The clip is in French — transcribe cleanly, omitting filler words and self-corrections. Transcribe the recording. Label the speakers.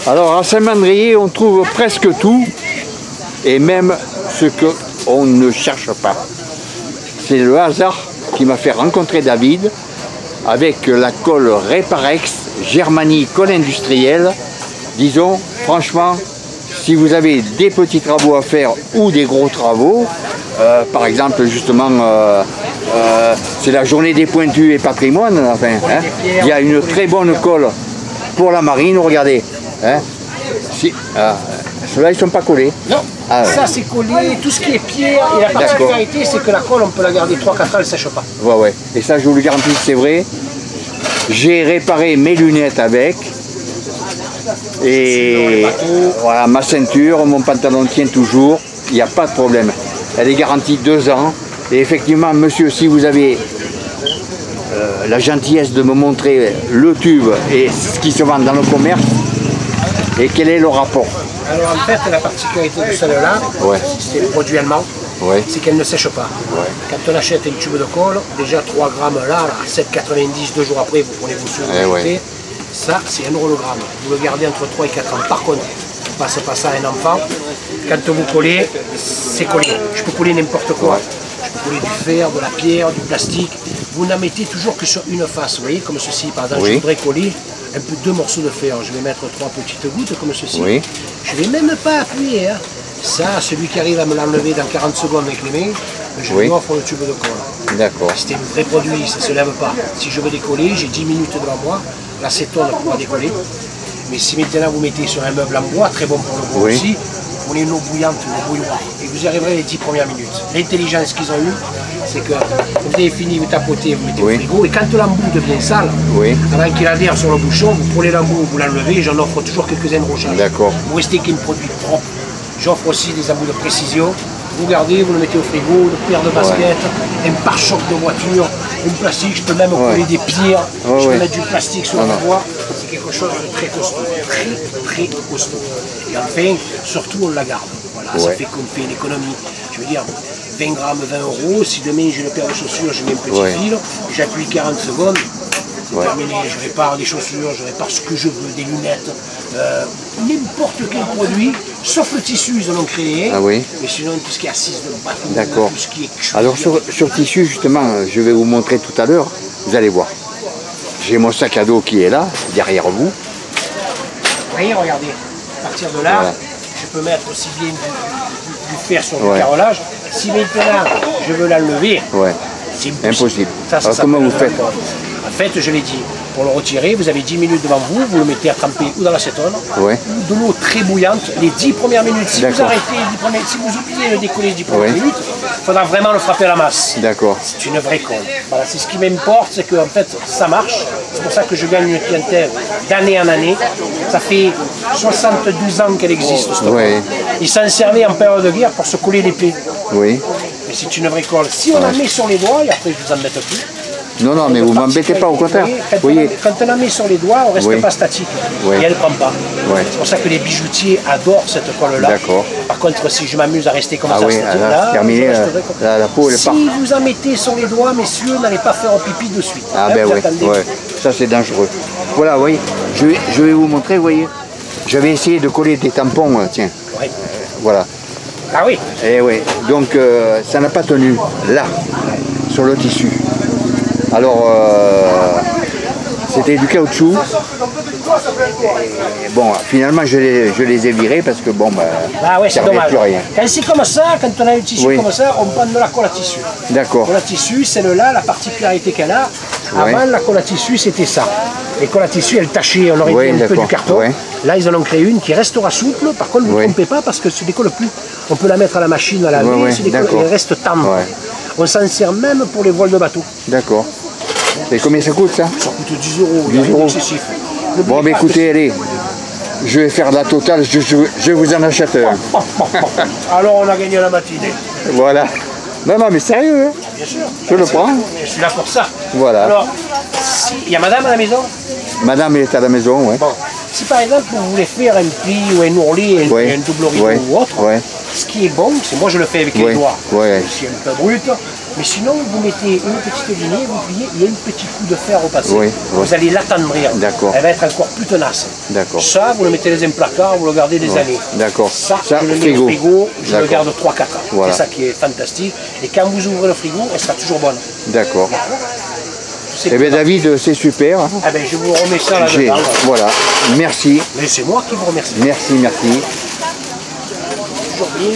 Speaker 1: Alors à Saint-Mandrier, on trouve presque tout, et même ce qu'on ne cherche pas. C'est le hasard qui m'a fait rencontrer David avec la colle Reparex Germanie colle industrielle. Disons, franchement, si vous avez des petits travaux à faire ou des gros travaux, par exemple, justement, c'est la journée des pointus et patrimoine, enfin, hein, il y a une très bonne colle pour la marine, regardez. Hein, si, ceux-là, ils ne sont pas collés.
Speaker 2: Non, ça c'est collé, tout ce qui est pierre, et la particularité, c'est que la colle, on peut la garder 3-4 ans, elle ne sèche pas.
Speaker 1: Ouais, ouais. Et ça, je vous le garantis, c'est vrai. J'ai réparé mes lunettes avec. Et voilà, ma ceinture, mon pantalon tient toujours, il n'y a pas de problème. Elle est garantie 2 ans. Et effectivement, monsieur, si vous avez la gentillesse de me montrer le tube et ce qui se vend dans le commerce, et quel est le rapport?
Speaker 2: Alors en fait, la particularité de celle-là, c'est le produit allemand, c'est qu'elle ne sèche pas. Quand on achète une tube de colle, déjà 3 grammes là, 7,90, 2 jours après, vous prenez vos sous, vous achetez. Ça, c'est 1 € le gramme. Vous le gardez entre 3 et 4 ans. Par contre, on ne passe pas ça à un enfant. Quand vous collez, c'est collé. Je peux coller n'importe quoi. Je peux coller du fer, de la pierre, du plastique. Vous n'en mettez toujours que sur une face. Vous voyez, comme ceci. Par exemple, je voudrais coller un peu 2 morceaux de fer. Je vais mettre 3 petites gouttes comme ceci. Je ne vais même pas appuyer. Hein. Ça, celui qui arrive à me l'enlever dans 40 secondes avec les mains, je lui offre le tube de colle.
Speaker 1: D'accord.
Speaker 2: C'était un vrai produit, ça ne se lève pas. Si je veux décoller, j'ai 10 minutes devant moi. L'acétone pour décoller. Mais si maintenant vous mettez sur un meuble en bois, très bon pour le bois aussi, vous prenez une eau bouillante, une bouilloire, et vous y arriverez les 10 premières minutes. L'intelligence qu'ils ont eue, c'est que vous avez fini, vous tapotez, vous mettez au frigo, et quand l'embout devient sale, avant qu'il adhère sur le bouchon, vous prenez l'embout, vous l'enlevez, et j'en offre toujours quelques-uns de rechange.
Speaker 1: D'accord.
Speaker 2: Vous restez qu'un produit propre. J'offre aussi des embouts de précision. Vous gardez, vous le mettez au frigo, une paire de baskets, un pare-choc de voiture, une plastique, je peux même coller des pierres, je peux mettre du plastique sur le bois. C'est quelque chose de très costaud, très costaud. Et enfin, surtout on la garde. Voilà, ça fait qu'on fait une économie. Je veux dire, 20 grammes, 20 €, si demain j'ai une paire de chaussures, je mets un petit fil, j'appuie 40 secondes, c'est terminé, je répare des chaussures, je répare ce que je veux, des lunettes, n'importe quel produit, sauf le tissu, ils en ont créé, mais sinon tout ce qui est assise de bateau, tout ce qui est...
Speaker 1: Alors sur tissu, justement, je vais vous montrer tout à l'heure, vous allez voir. J'ai mon sac à dos qui est là, derrière vous.
Speaker 2: Vous voyez, regardez, à partir de là, je peux mettre aussi bien du fer sur le carrelage. Si maintenant je veux l'enlever, c'est impossible.
Speaker 1: Alors comment vous faites?
Speaker 2: En fait, je l'ai dit, pour le retirer, vous avez 10 minutes devant vous, vous le mettez à tremper ou dans l'acétone, ou de l'eau très bouillante, les 10 premières minutes. Si vous arrêtez, si vous oubliez de décoller les 10 premières minutes, il faudra vraiment le frapper à la masse.
Speaker 1: D'accord.
Speaker 2: C'est une vraie colle. Voilà, c'est ce qui m'importe, c'est que en fait, ça marche. C'est pour ça que je gagne une clientèle d'année en année. Ça fait 72 ans qu'elle existe, cette colle. Ils s'en servaient en période de guerre pour se coller l'épée. Mais c'est une vraue colle. Si on la met sur les doigts, et après je vous en mette plus,
Speaker 1: non, non, mais vous ne m'embêtez pas, au contraire.
Speaker 2: Quand on la met sur les doigts, on ne reste pas statique. Et elle ne prend pas. C'est pour ça que les bijoutiers adorent cette colle-là. Par contre, si je m'amuse à rester comme ça, là,
Speaker 1: terminé, la peau, elle part.
Speaker 2: Si vous en mettez sur les doigts, messieurs, n'allez pas faire un pipi de suite.
Speaker 1: Ah ben oui, ça c'est dangereux. Voilà, vous voyez, je vais vous montrer, vous voyez. J'avais essayé de coller des tampons, tiens. Voilà.
Speaker 2: Ah oui.
Speaker 1: Et oui, donc ça n'a pas tenu, là, sur le tissu. Alors, c'était du caoutchouc. Et bon, finalement, je les ai virés parce que bon,
Speaker 2: c'est dommage.
Speaker 1: Plus rien.
Speaker 2: Quand c'est comme ça, quand on a le tissu comme ça, on prend de la colle à tissu.
Speaker 1: D'accord.
Speaker 2: La colle à tissu, celle-là, la particularité qu'elle a, avant la colle à tissu, c'était ça. Les colles à tissu, elles tachaient, on aurait dit un peu du carton. Là, ils en ont créé une qui restera souple. Par contre, vous ne vous trompez pas parce que ça ne décolle plus. On peut la mettre à la machine, à laver, elle reste tendre. On s'en sert même pour les voiles de bateau.
Speaker 1: D'accord. Et combien ça coûte ça?
Speaker 2: Ça coûte 10 €.
Speaker 1: 10 €. Excessif. Bon, mais écoutez, allez, je vais faire de la totale, je vous en achète un.
Speaker 2: Alors on a gagné la matinée.
Speaker 1: Voilà. Non, non, mais sérieux, hein?
Speaker 2: Bien sûr.
Speaker 1: Je le prends.
Speaker 2: Je suis là pour ça.
Speaker 1: Voilà.
Speaker 2: Alors, il y a madame à la maison?
Speaker 1: Madame est à la maison, oui.
Speaker 2: Bon, Si par exemple vous voulez faire un pli ou un ourlet, un double rideau ou autre, ce qui est bon, c'est moi je le fais avec les doigts, c'est un peu brut, mais sinon vous mettez une petite lignée, vous pliez, il y a un petit coup de fer au passé, vous allez l'attendrir, elle va être encore plus tenace. Ça, vous le mettez dans un placard, vous le gardez des années. Ça, je le mets au frigo, je le garde 3-4 ans. C'est ça qui est fantastique. Et quand vous ouvrez le frigo, elle sera toujours bonne.
Speaker 1: D'accord. Eh bien David, c'est super.
Speaker 2: Ah ben, je vous remets ça là-dedans.
Speaker 1: Voilà, merci.
Speaker 2: Mais c'est moi qui vous remercie.
Speaker 1: Merci, merci.
Speaker 2: Toujours bien,